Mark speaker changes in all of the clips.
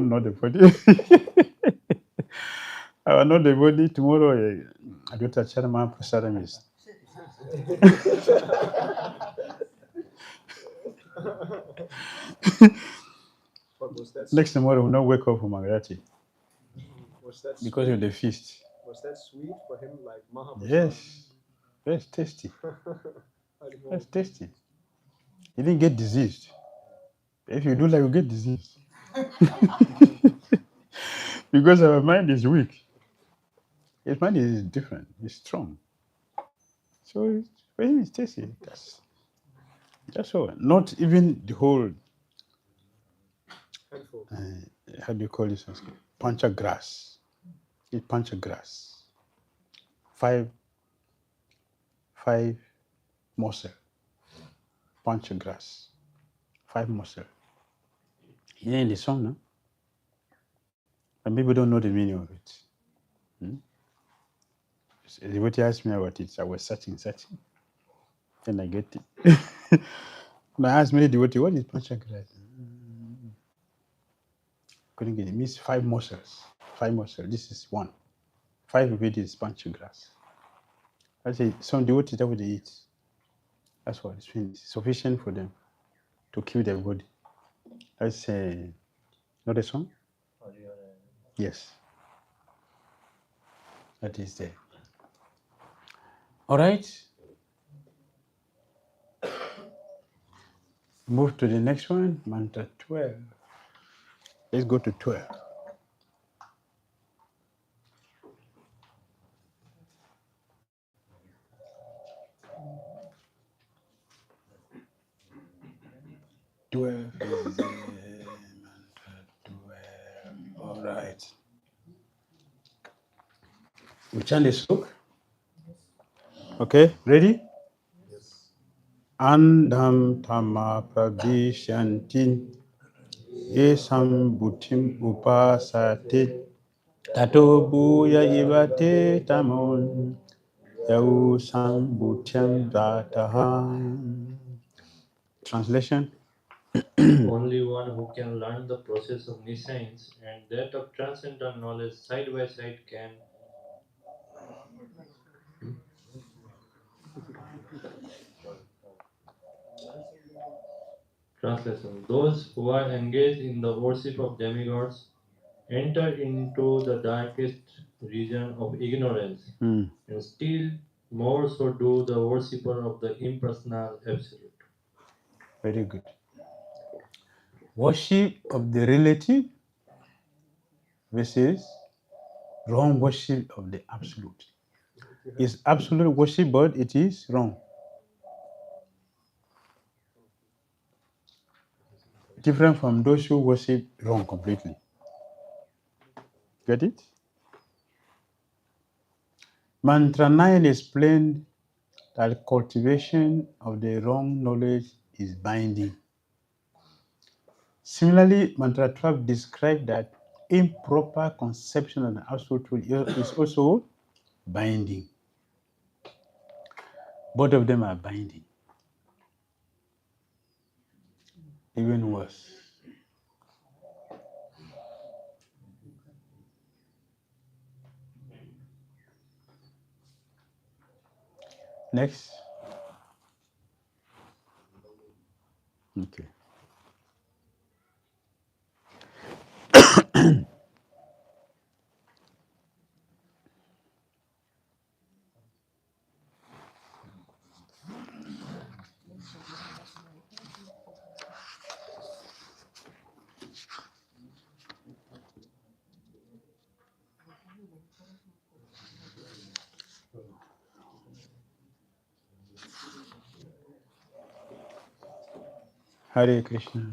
Speaker 1: Not the body. I will not the body tomorrow. I do touch my prasadam. Next tomorrow, will not wake up for Magarati because of the feast.
Speaker 2: Was that sweet for him, like Mahaprasad?
Speaker 1: Yes, very tasty. That's tasty. You didn't get diseased. If you do like you get diseased. Because our mind is weak. His mind is different. It's strong. So for him, it's tasty. That's all. Not even the whole. How do you call this? Pancha grass. It's pancha grass. Five morsel. Pancha grass. 5 morsel. Yeah, in the song, no? And people don't know the meaning of it. The devotee asked me about it. I was searching. Then I get it. And I asked many devotee, what is pancha grass? Couldn't get it. It means 5 morsels. 5 morsels. This is 1. 5 of it is pancha grass. I say some devotees that would they eat. That's what it's sufficient for them to kill their body. That's not a song? Yes. That is there. All right. Move to the next one, mantra 12. Let's go to 12. All right. We chant the sloka. Okay, ready?
Speaker 2: Yes.
Speaker 1: Andham tama pravishantin yesam buddhim upasate tato bhuya ivate tamon yau sambuddhyam dataha. Translation.
Speaker 3: Only one who can learn the process of nescience and that of transcendental knowledge side by side can Translation. Those who are engaged in the worship of demigods enter into the darkest region of ignorance, and still more so do the worshipper of the impersonal absolute.
Speaker 1: Very good. Worship of the relative versus wrong worship of the absolute. It's absolute worship, but it is wrong. Different from those who worship wrong completely. Get it? Mantra 9 explained that cultivation of the wrong knowledge is binding. Similarly, Mantra 12 described that improper conception of the absolute truth is also binding. Both of them are binding. Even worse. Next. Okay. Hare Krishna.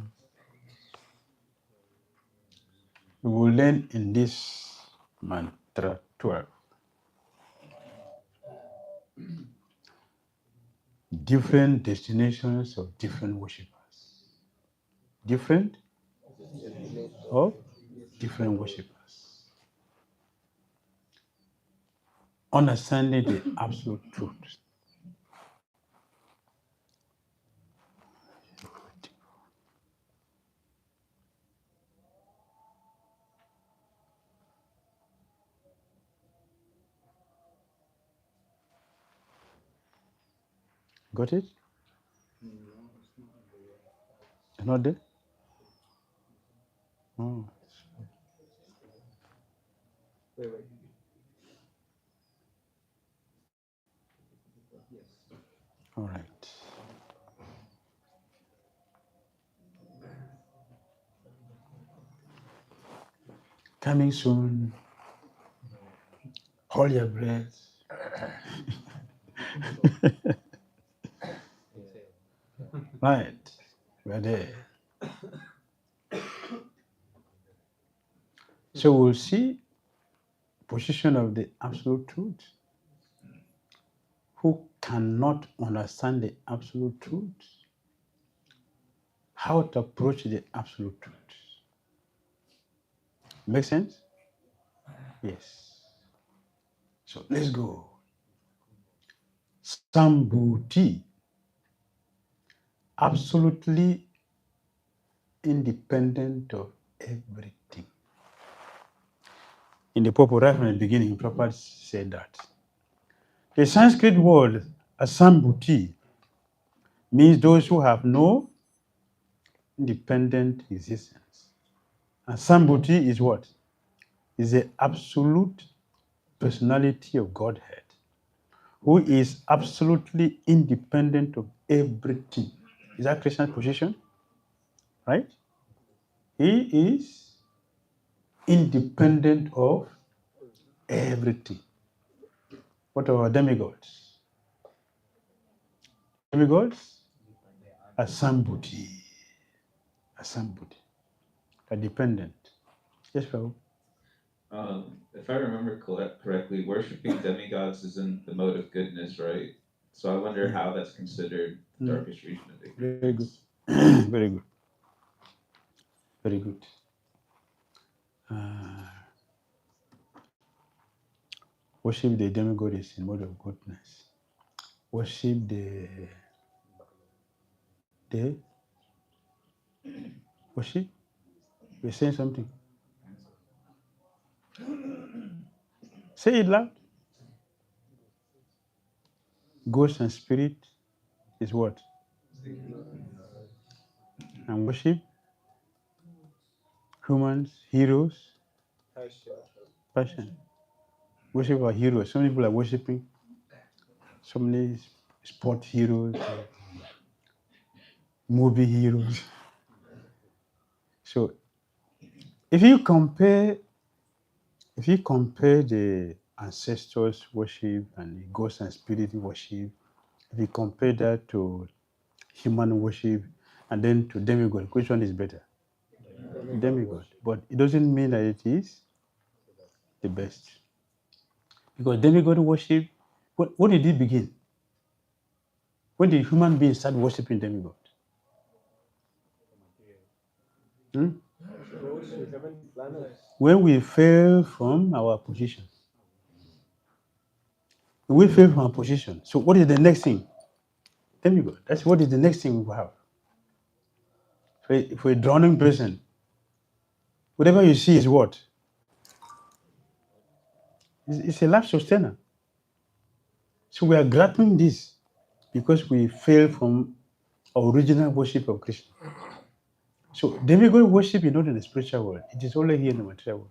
Speaker 1: We will learn in this mantra 12 different destinations of different worshippers. Different of different worshippers. Understanding the absolute truth. Got it? It's not there? Oh.
Speaker 2: Wait.
Speaker 1: All right. Coming soon. Hold your breath. Right. We're there. So we'll see position of the absolute truth. Who cannot understand the absolute truth? How to approach the absolute truth. Make sense? Yes. So let's go. Sambhuti, absolutely independent of everything. In the Pope right from the beginning, Prabhupada said that. The Sanskrit word asambhuti means those who have no independent existence. Asambhuti is what? Is the absolute personality of Godhead, who is absolutely independent of everything. Is that Krishna's position? Right? He is independent of everything. What about demigods? Demigods are Sambhuti. Are dependent. Yes, Prabhu.
Speaker 4: If I remember correctly, worshiping demigods isn't the mode of goodness, right? So I wonder how that's considered the darkest region of ignorance.
Speaker 1: Very good. Very good. Very good. Worship the demigod is in mode of goodness. Worship the worship. You're saying something. Say it loud. Ghost and spirit is what? And worship humans, heroes, passion. Worship our heroes. Some people are worshiping so many sport heroes, movie heroes. So if you compare the ancestors worship and the ghost and spirit worship, if you compare that to human worship and then to demigod, which one is better? Demigod. But it doesn't mean that it is the best. Because demigod worship, what did it begin? When did human beings start worshiping demigod? When we fell from our position. We fell from our position. So what is the next thing? Demigod. That's what is the next thing we will have. For a drowning person, whatever you see is what? It's a life sustainer. So we are grappling this because we fell from our original worship of Krishna. So demigod worship is not in the spiritual world. It is only here in the material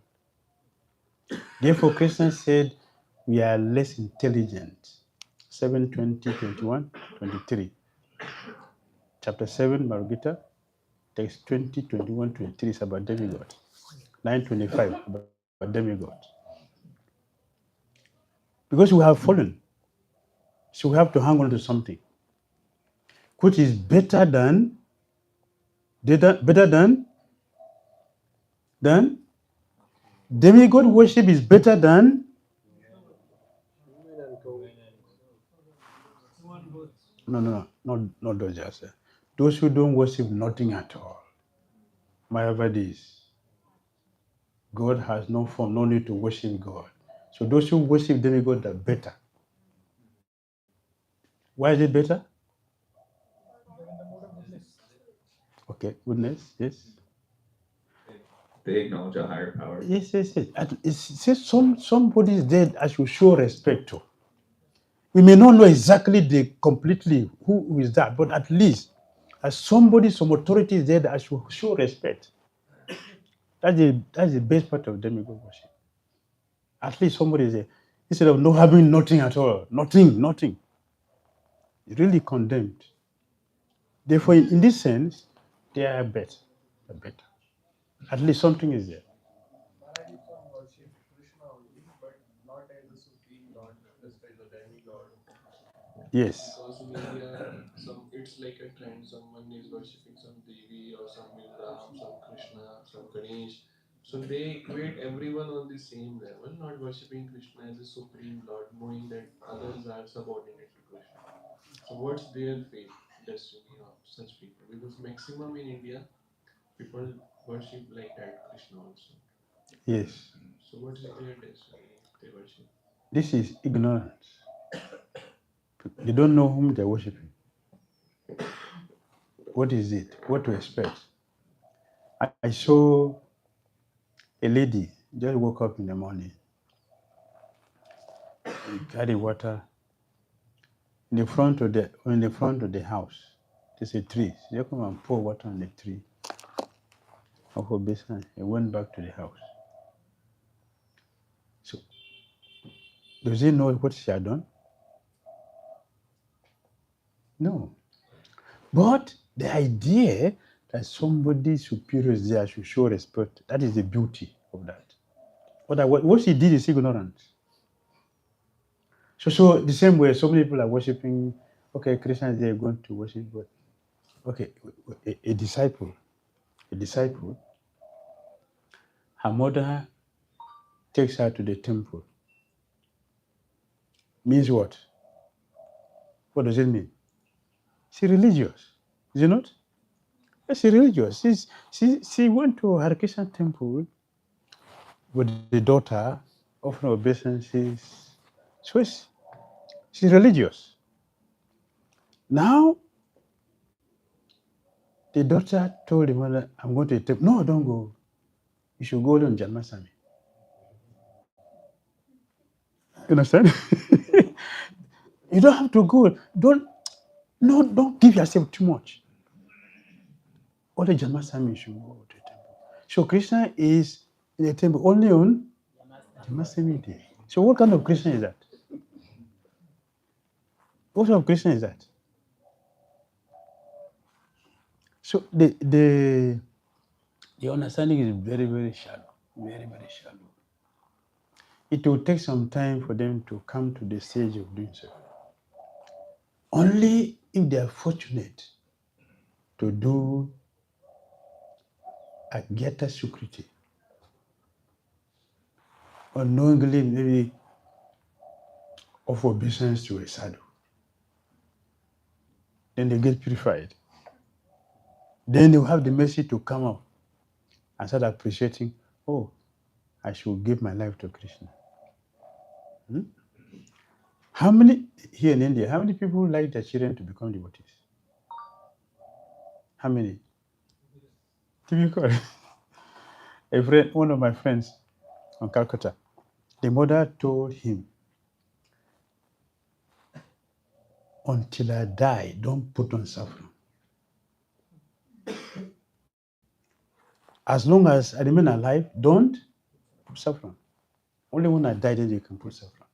Speaker 1: world. Therefore, Krishna said we are less intelligent. 7, 20, 21, 23. Chapter 7, Bhagavad text 20, 21, 23 is about demigod. 9:25 about demigod. Because we have fallen. So we have to hang on to something which is better than demigod worship is better than no, not those just those who don't worship nothing at all. Mayavadis. God has no form, no need to worship God. So those who worship demigod are better. Why is it better? Okay, goodness, yes.
Speaker 4: They acknowledge a higher power.
Speaker 1: Yes. It says somebody is dead I should show respect to. We may not know exactly completely who is that, but at least as somebody, some authority is there that I should show respect. That's the best part of demigod worship. At least somebody is there. Instead of not having nothing at all. Nothing. It's really condemned. Therefore, in this sense, they are better. At least something is there.
Speaker 2: Maharaj, you can worship Krishna only, but not as the supreme god, just as a demigod.
Speaker 1: Yes.
Speaker 5: Because in India, it's like a trend. Someone is worshipping some Devi or some Ram, some Krishna, some Ganesh. So they equate everyone on the same level, not worshipping Krishna as a supreme lord, knowing that others are subordinate to Krishna. So what's their fate, destiny of such people? Because maximum in India, people worship like that Krishna also.
Speaker 1: Yes.
Speaker 5: So what is their destiny if they worship?
Speaker 1: This is ignorance. They don't know whom they're worshiping. What is it? What to expect? I saw a lady just woke up in the morning, carry water in the front of the house. There's a tree. She just come and pour water on the tree. Of her basin. He went back to the house. So does he know what she had done? No. But the idea that somebody superior is there should show respect, that is the beauty of that. What she did is ignorance. So the same way, so many people are worshiping, okay, Christians, they're going to worship, but okay, a disciple, her mother takes her to the temple. Means what? What does it mean? She's religious, is it not? Yes, she's religious. She went to her Christian temple with the daughter of an obeisances. So she's religious. Now, the daughter told the mother, I'm going to the temple. No, don't go. You should go on Janmasami. You understand? You don't have to go. Don't give yourself too much. Only Janmasami should go to the temple. So Krishna is in the temple only on Janmasami day. So what kind of Krishna is that? What kind of Krishna is that? So the understanding is very, very shallow. Very, very shallow. It will take some time for them to come to the stage of doing so. Only if they are fortunate to do a Geta Sukriti, unknowingly maybe offer obeisance to a sadhu. Then they get purified. Then they will have the mercy to come up and start appreciating, oh, I should give my life to Krishna. How many, here in India, how many people like their children to become devotees? How many? Typical. One of my friends from Calcutta, the mother told him, until I die, don't put on saffron. As long as I remain alive, don't put saffron. Only when I die, then you can put saffron.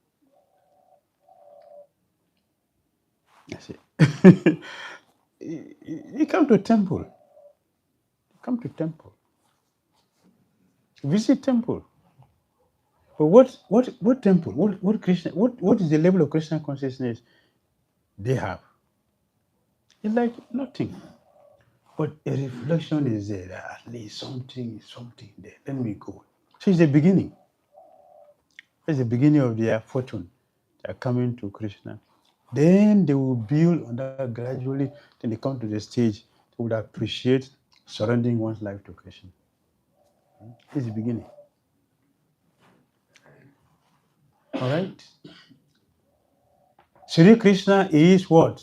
Speaker 1: That's it. You come to temple. Visit temple. But what temple? What Krishna? What is the level of Krishna consciousness they have? It's like nothing. But a reflection is there. At least something there. Let me go. So it's the beginning. It's the beginning of their fortune. They are coming to Krishna. Then they will build on that gradually. Then they come to the stage they would appreciate surrendering one's life to Krishna. It's the beginning. All right? Sri Krishna is what?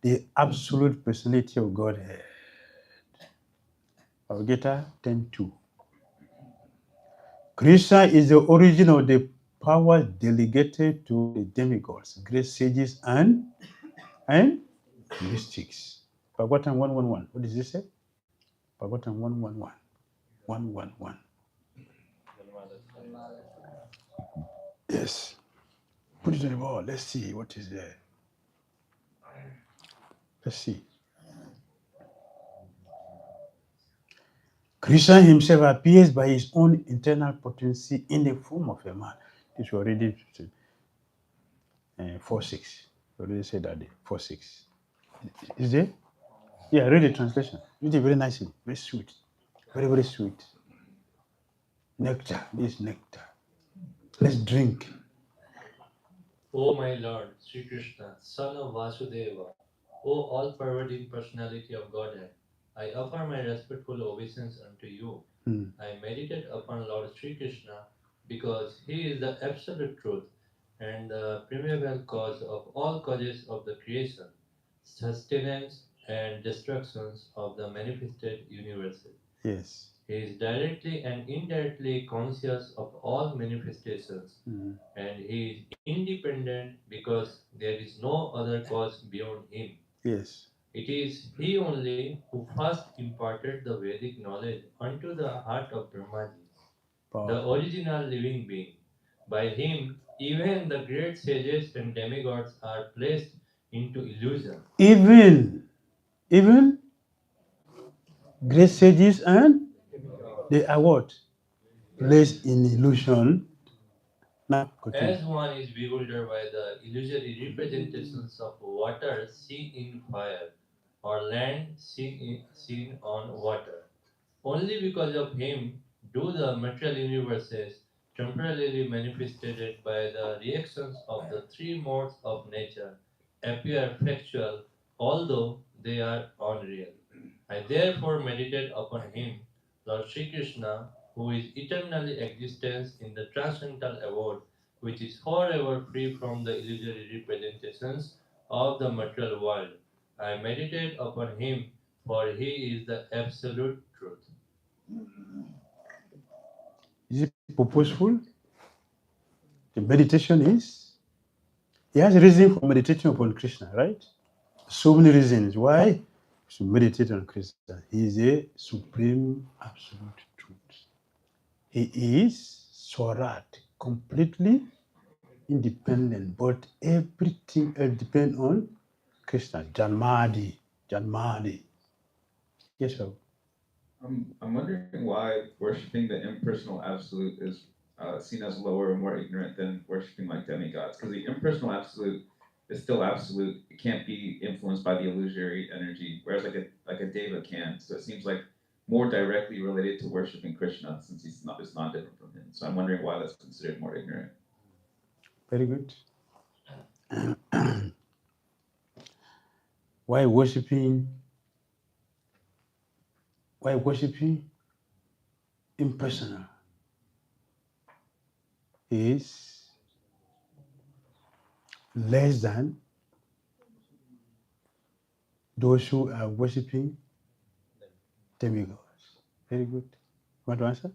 Speaker 1: The absolute personality of Godhead. Bhagavad Gita 10.2. Krishna is the origin of the power delegated to the demigods, great sages, and mystics. Bhagavatam 111. What does it say? Bhagavatam 111. 111. Yes. Put it on the wall. Let's see what is there. Let's see. Krishna himself appears by his own internal potency in the form of a man. This we already 4:6. We already said that day. 4:6. Is there? Yeah, read the translation. Read it very nicely. Very sweet. Very, very sweet. Nectar. This is nectar. Let's drink.
Speaker 3: O my Lord, Sri Krishna, son of Vasudeva, O all-pervading personality of Godhead, I offer my respectful obeisance unto you. I meditate upon Lord Sri Krishna because he is the absolute truth and the primeval cause of all causes of the creation, sustenance and destructions of the manifested universes.
Speaker 1: Yes.
Speaker 3: He is directly and indirectly conscious of all manifestations, and he is independent because there is no other cause beyond him.
Speaker 1: Yes.
Speaker 3: It is he only who first imparted the Vedic knowledge unto the heart of Brahmaji, the
Speaker 1: Powerful.
Speaker 3: original living being. By him, even the great sages and demigods are placed into illusion.
Speaker 1: Even great sages and they are what? Placed in illusion. Now, continue.
Speaker 3: As one is bewildered by the illusory representations of water seen in fire or land seen on water. Only because of him do the material universes, temporarily manifested by the reactions of the three modes of nature, appear factual, although they are unreal. I therefore meditate upon him, Lord Sri Krishna, who is eternally existence in the transcendental abode, which is forever free from the illusory representations of the material world. I meditate upon him, for he is the absolute truth.
Speaker 1: Is it purposeful? The meditation is. He has a reason for meditating upon Krishna, right? So many reasons why to meditate on Krishna. He is a supreme absolute truth. He is Swarat, completely independent, but everything else depends on Krishna. Janmadi. Yes, sir.
Speaker 4: I'm wondering why worshiping the impersonal absolute is seen as lower or more ignorant than worshiping like demigods. Because the impersonal absolute is still absolute; it can't be influenced by the illusory energy, whereas like a deva can. So it seems like more directly related to worshiping Krishna, since it's not different from him. So I'm wondering why that's considered more ignorant.
Speaker 1: Very good. Why worshiping impersonal is less than those who are worshiping demigods. Very good. Want to answer?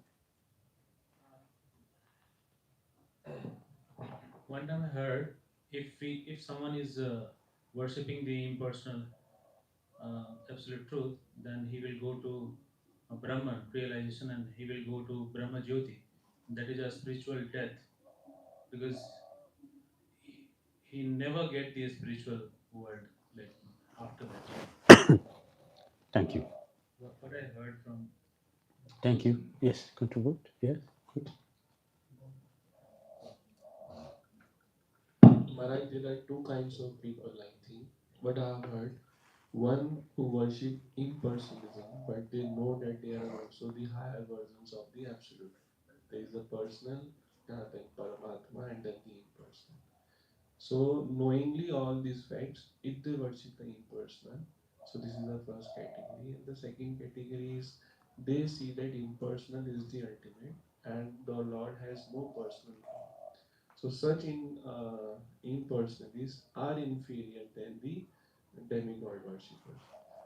Speaker 6: One time I heard if someone is worshipping the impersonal absolute truth, then he will go to a Brahman realization and he will go to Brahma Jyoti. That is a spiritual death because he never get the spiritual world like after that.
Speaker 1: Thank you.
Speaker 6: What I heard from.
Speaker 1: Thank you. Yes, contribute. Yes, good.
Speaker 5: Maharaj, there are two kinds of people, I think. What I have heard, one who worship impersonalism, but they know that they are also the higher versions of the absolute. There is the personal, then Paramatma, and then the impersonal. So, knowingly all these facts, if they worship the impersonal, so this is the first category. And the second category is they see that impersonal is the ultimate and the Lord has no personal form. So, such impersonalists are inferior than the demigod worshippers.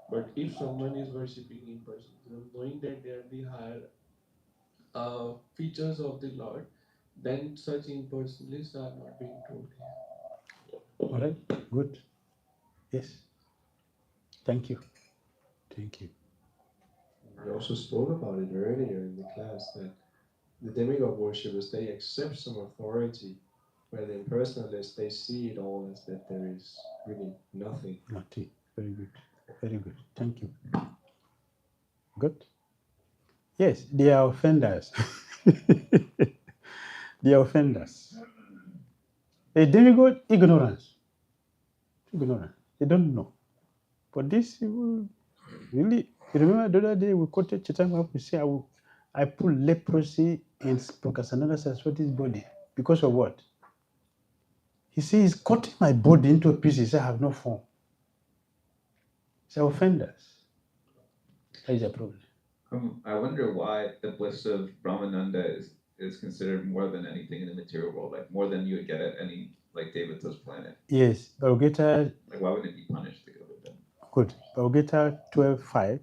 Speaker 5: But if someone is worshipping impersonalism, knowing that they are the higher features of the Lord, then such impersonalists are not being told here.
Speaker 1: All right, good. Yes. Thank you. Thank you.
Speaker 2: We also spoke about it earlier in the class that the demigod worshippers, they accept some authority, where the impersonalists, they see it all as that there is really nothing.
Speaker 1: Nothing. Very good. Very good. Thank you. Good. Yes, they are offenders. They are offenders. A demigod, ignorance. Ignorance. They don't know. But this really, you remember the other day we quoted Chaitanya, we say, I put leprosy in Prakasananda Saraswati's body. Because of what? He says, he's cutting my body into pieces. I have no form. They're offenders. That is a problem.
Speaker 4: I wonder why the bliss of Brahmananda is considered more than anything in the material world, like more than you would get at any like Devata's planet.
Speaker 1: Yes, Bhagavad
Speaker 4: Like why wouldn't it be punished to go with them?
Speaker 1: good. Bhagavad 12.5.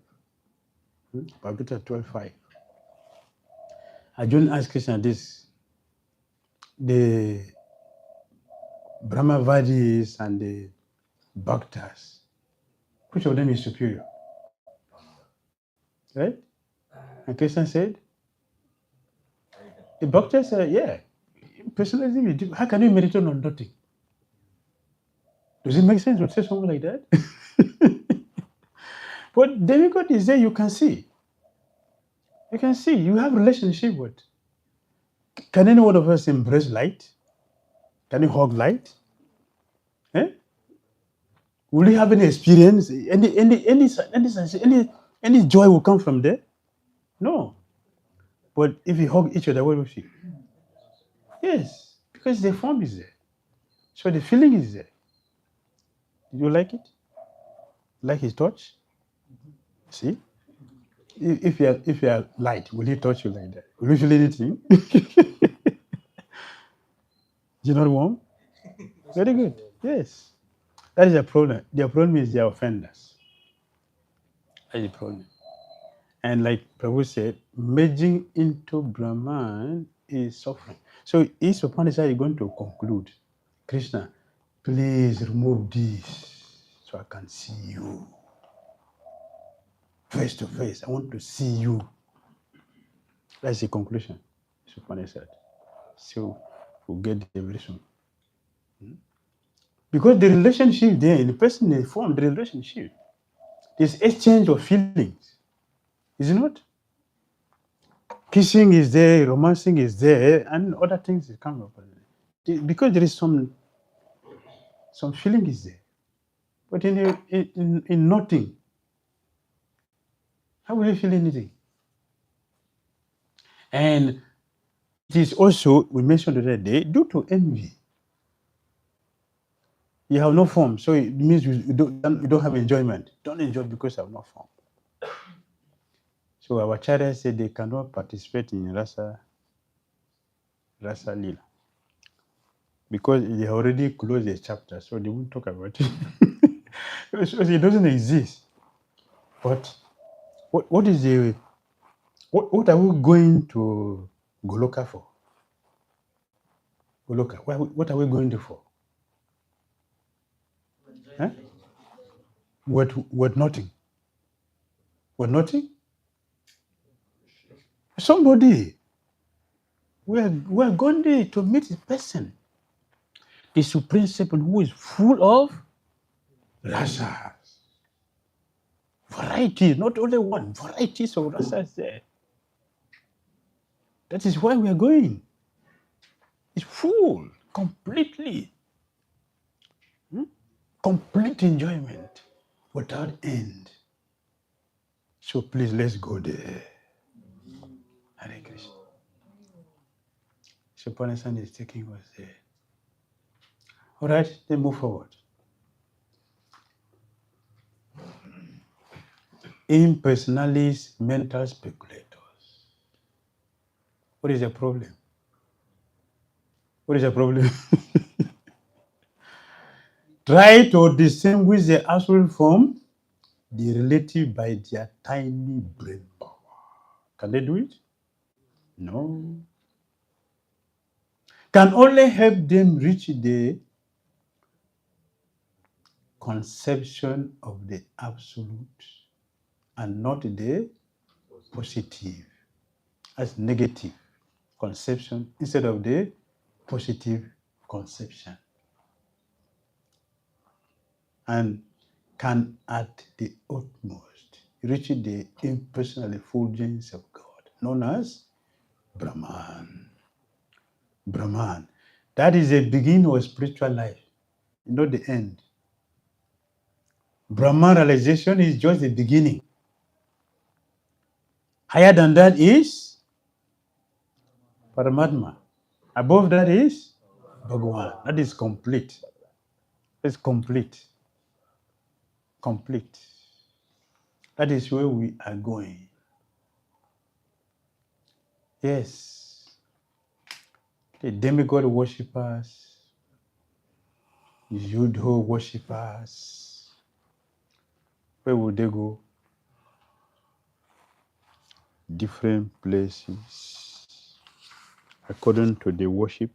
Speaker 1: Bhagavad 12.5. Arjuna asked Krishna this. The Brahmavadis and the Bhaktas, which of them is superior? Right? And Krishna said, the Bhaktas said, yeah, personalism is different. How can you meditate on nothing? Does it make sense to say something like that? But demigod is there, you can see. You can see, you have relationship with. Can any one of us embrace light? Can you hug light? Eh? Will you have any experience? Any joy will come from there? No. But if you hug each other, what will you feel? Yes, because the form is there. So the feeling is there. You like it? Like his touch? See? If you are light, will he touch you like that? Will you feel anything? You're not warm? Very good. Yes. That is a problem. Their problem is they are offenders. That is the problem. And like Prabhu said, merging into Brahman is suffering. So Isopanisad is going to conclude, Krishna, please remove this so I can see you. Face to face, I want to see you. That's the conclusion, Isopanisad. So we'll get there very soon. Because the relationship there, in the person they form, the relationship, there's exchange of feelings, is it not? Kissing is there, romancing is there, and other things that come up. Because there is some feeling is there. But in nothing, how will you feel anything? And it is also, we mentioned the other day, due to envy. You have no form, so it means you don't have enjoyment. Don't enjoy because you have no form. So our Acharya said they cannot participate in Rasa Lila. Because they already closed the chapter, so they won't talk about it. So it doesn't exist. But what is the what are we going to Goloka for? Goloka, what are we going to for? Huh? What nothing? What nothing? Somebody. We are going there to meet a person, the Supreme Seven, who is full of rasas. Varieties, not only one, varieties of rasas there. That is why we are going. It's full, completely. Complete enjoyment without end. So please, let's go there. Hare Krishna. So Panasan is taking us there. All right, then move forward. Impersonalists, mental speculators. What is the problem? What is the problem? Try to distinguish the absolute form, the relative by their tiny brain power. Can they do it? No. can only help them reach the conception of the absolute and not the positive, as negative conception instead of the positive conception, and can at the utmost reach the impersonal effulgence of God, known as Brahman. Brahman. That is the beginning of spiritual life, not the end. Brahman realization is just the beginning. Higher than that is Paramatma. Above that is Bhagawan. That is complete. It's complete. Complete. That is where we are going. Yes. The demigod worshippers, Yudho worshippers, where would they go? Different places according to the worship.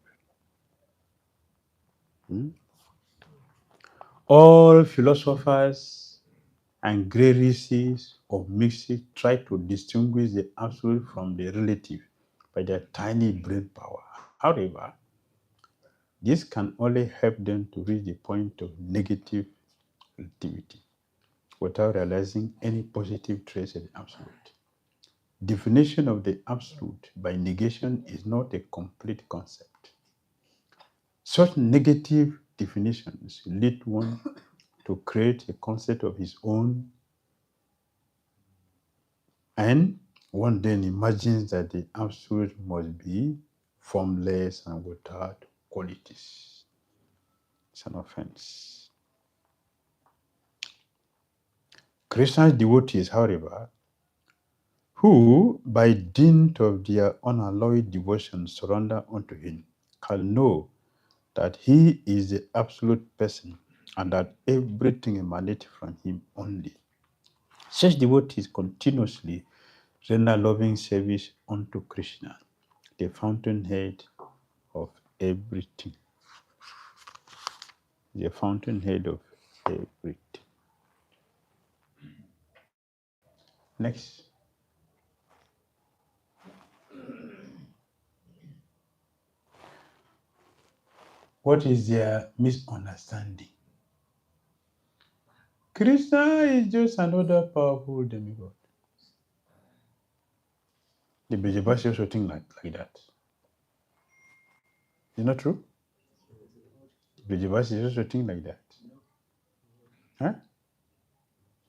Speaker 1: All philosophers and great riches of mystic try to distinguish the absolute from the relative by their tiny brain power. However, this can only help them to reach the point of negative relativity without realizing any positive trace of the absolute. Definition of the absolute by negation is not a complete concept. Such negative definitions lead one to create a concept of his own, and one then imagines that the absolute must be formless and without qualities. It's an offense. Krishna's devotees, however, who by dint of their unalloyed devotion surrender unto him, can know that he is the absolute person and that everything emanates from him only. Such devotees continuously render loving service unto Krishna, the fountainhead of everything. The fountainhead of everything. Next. What is their misunderstanding? Krishna is just another powerful demigod. The Brajavasis also think like that. Is not true? The Brajavasis also think like that. Huh?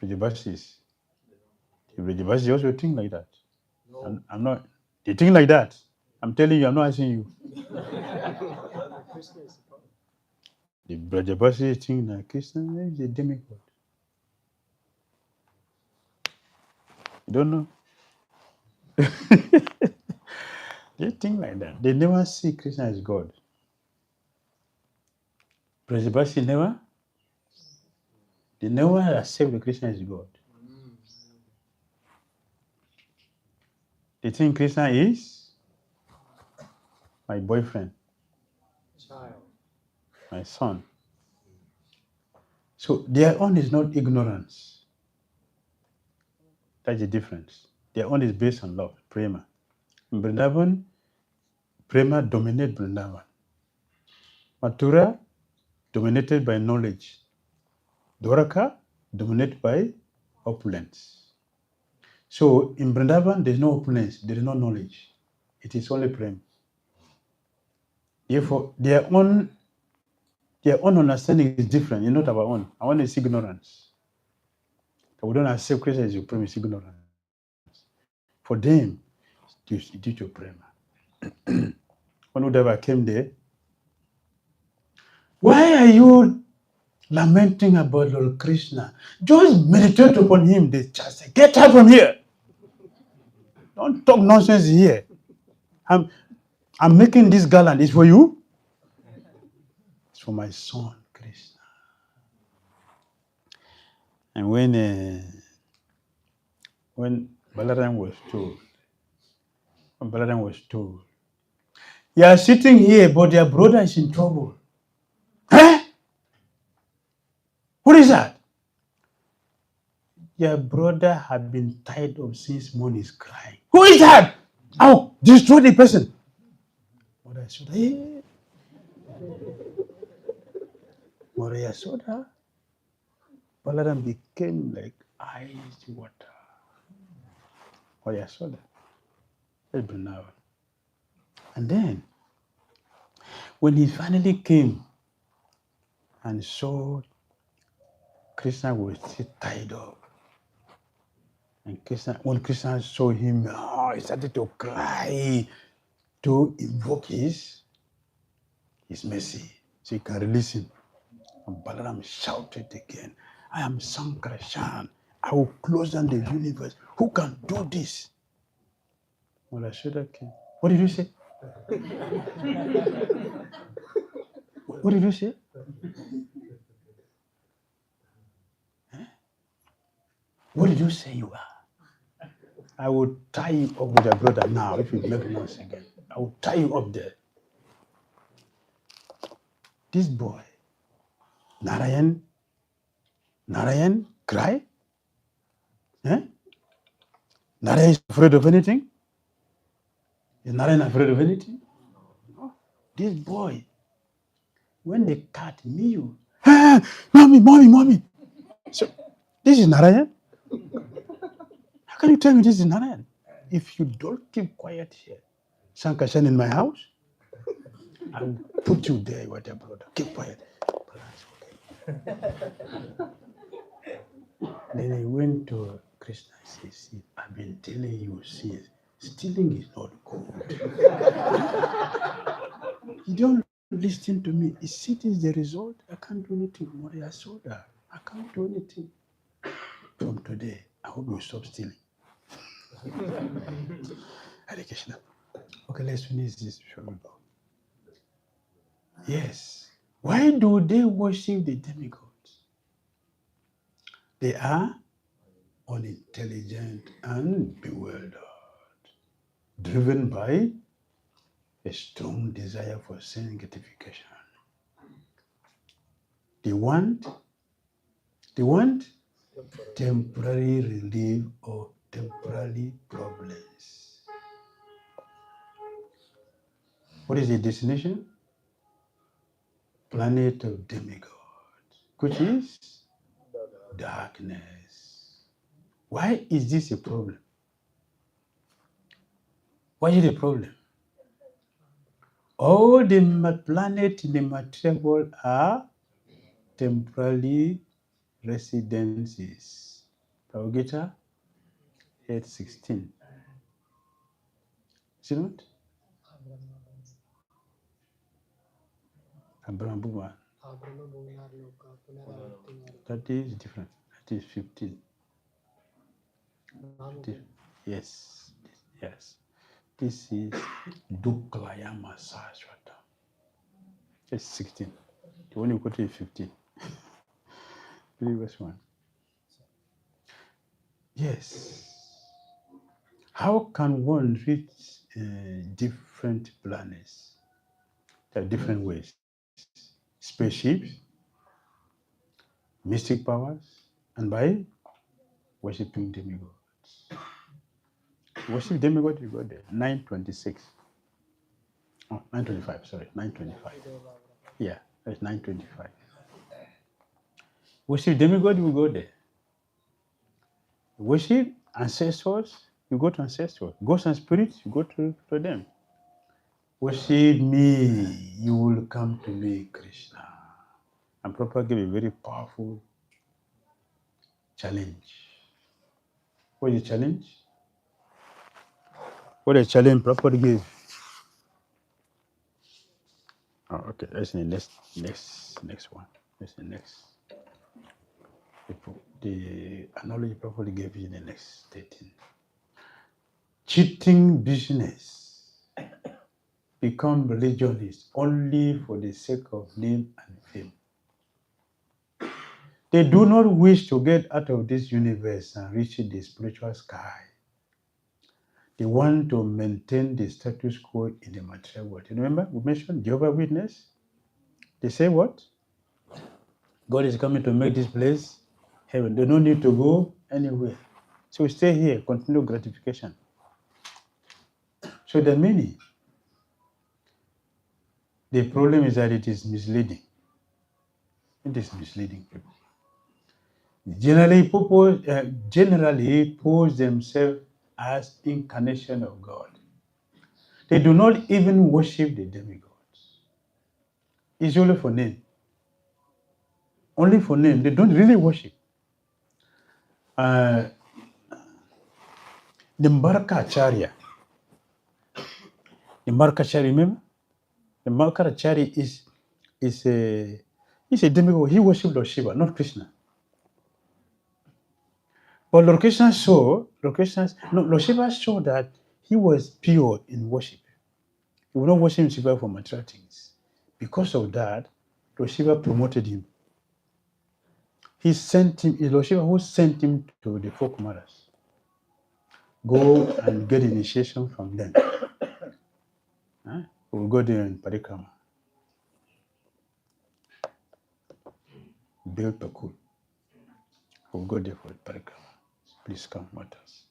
Speaker 1: Brajavasis. The Brajavasis also think like that. I'm not. They think like that. I'm telling you, I'm not asking you. The Brajavasis think that Krishna is a demigod. You don't know? They think like that. They never see Krishna as God. Brajavasis never. They never accept Krishna as God. They think Krishna is my boyfriend, my son. So their own is not ignorance. That's the difference. Their own is based on love, prema. In Vrindavan, prema dominates Vrindavan. Mathura, dominated by knowledge. Dwaraka, dominated by opulence. So in Vrindavan, there's no opulence, there is no knowledge. It is only prema. Therefore, their own understanding is different. It's not our own. Our own is ignorance. So we don't accept Krishna as supreme, is ignorance. For them, it's due to prema. When Uddhava came there, why are you lamenting about Lord Krishna? Just meditate upon him. They just say, get out from here. Don't talk nonsense here. I'm making this garland. It's for you. It's for my son, Krishna. And when Balaram was told, You are sitting here, but your brother is in trouble. Huh? What is that? Your brother had been tied up since morning, is crying. Who is that? Oh, destroy the person. Mother Yasoda, hey. Mother Yasoda, Balaram became like ice water. Mother Yasoda, let's bring now. And then, when he finally came and saw Krishna was still tied up, and when Krishna saw him, he started to cry to invoke his mercy so he can release him. And Balaram shouted again, I am Sankarshan. I will close down the universe. Who can do this? Well, I should have came. What did you say? What did you say? Huh? What did you say you are? I will tie you up with your brother now if you make noise again. I will tie you up there. This boy, Narayan, cry? Eh? Narayan is afraid of anything? Is Narayan afraid of anything? No. This boy, when the cat mew, ah, mommy. So, this is Narayan? How can you tell me this is Narayan? If you don't keep quiet here, Sankarshan in my house, I will put you there with your brother. Keep quiet. Then he went to Krishna and said, see, I've been telling you since, stealing is not good. You don't listen to me. Is it is the result? I can't do anything. Mother Yasoda, I can't do anything. From today, I hope you stop stealing. Hare Krishna. Okay, let's finish this before we go. Yes. Why do they worship the demigods? They are unintelligent and bewildered, driven by a strong desire for sin gratification. They want temporary relief of temporary problems. What is the destination? Planet of demigods, which is darkness. Why is this a problem? Why is it a problem? All the planets in the material world are temporary residences. Bhagavad 8:16. Is it not? Abraham. That is different. That is 15. Yes. This is Duklayama Sashwata. It's 16. The one you quoted is 15. Previous one. Yes. How can one reach different planets? There are different ways. Spaceships, mystic powers, and by worshipping demigods. Worship demigod, you go there. 926. Oh, 925, sorry, 925. Yeah, that's 925. Worship demigod, you go there. Worship ancestors, you go to ancestors. Ghosts and spirits, you go to them. Worship me, you will come to me, Krishna. And Prabhupada gave a very powerful challenge. What is the challenge? What is the challenge Prabhupada gave? Oh, okay, that's the next one. That's the next. The analogy Prabhupada gave you in the next 13. Cheating business become religionists only for the sake of name and fame. They do not wish to get out of this universe and reach the spiritual sky. They want to maintain the status quo in the material world. You remember we mentioned Jehovah's Witness? They say what? God is coming to make this place heaven. They don't need to go anywhere. So stay here, continue gratification. So there are many. The problem is that it is misleading. It is misleading people. Generally, people pose themselves as incarnation of God. They do not even worship the demigods. It's only for name. Only for name. They don't really worship. The Mbarkacharya. The Mbarkacharya, remember? The Mbarkacharya is a demigod. He worshipped Lord Shiva, not Krishna. But Lord Shiva saw that he was pure in worship. He would not worship Shiva for material things. Because of that, Lord Shiva promoted him. He sent him, Lord Shiva who sent him to the four Kumaras. Go and get initiation from them. We'll go there in Parikrama. Build Pakul. We'll go there for Parikrama. Please come with us.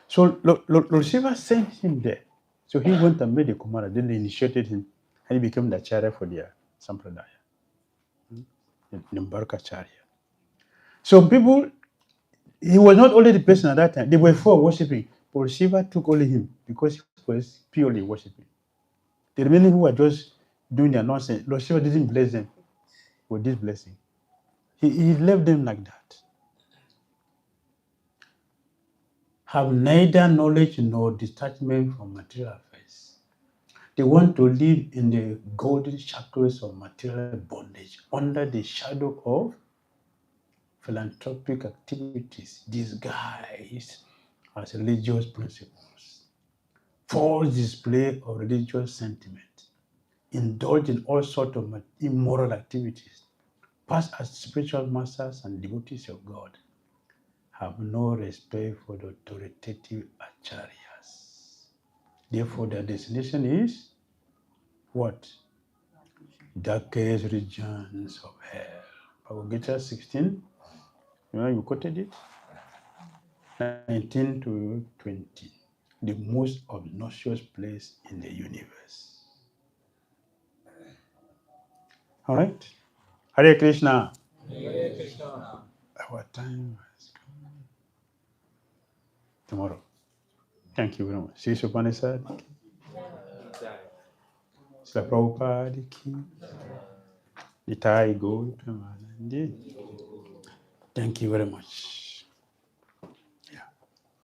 Speaker 1: So Lord Shiva sent him there. So he went and made the Kumara, then they initiated him, and he became the Acharya for their Sampradaya. The Mbarkacharya. So people, he was not only the person at that time, they were for worshipping, but Shiva took only him because he was purely worshipping. The remaining who were just doing their nonsense, Lord Shiva didn't bless them with this blessing. He left them like that. Have neither knowledge nor detachment from material affairs. They want to live in the golden shackles of material bondage under the shadow of philanthropic activities disguised as religious principles. False display of religious sentiment. Indulge in all sorts of immoral activities. Pass as spiritual masters and devotees of God. Have no respect for the authoritative acharyas. Therefore, their destination is what? Darkest regions of hell. Bhagavad Gita 16, you quoted it? 19 to 20. The most obnoxious place in the universe. All right? Hare Krishna.
Speaker 5: Hare Krishna.
Speaker 1: Our time has come. Tomorrow. Thank you very much. Isopanisad. Srila Prabhupada ki. Nitai Gaur Premanandi. Thank you very much.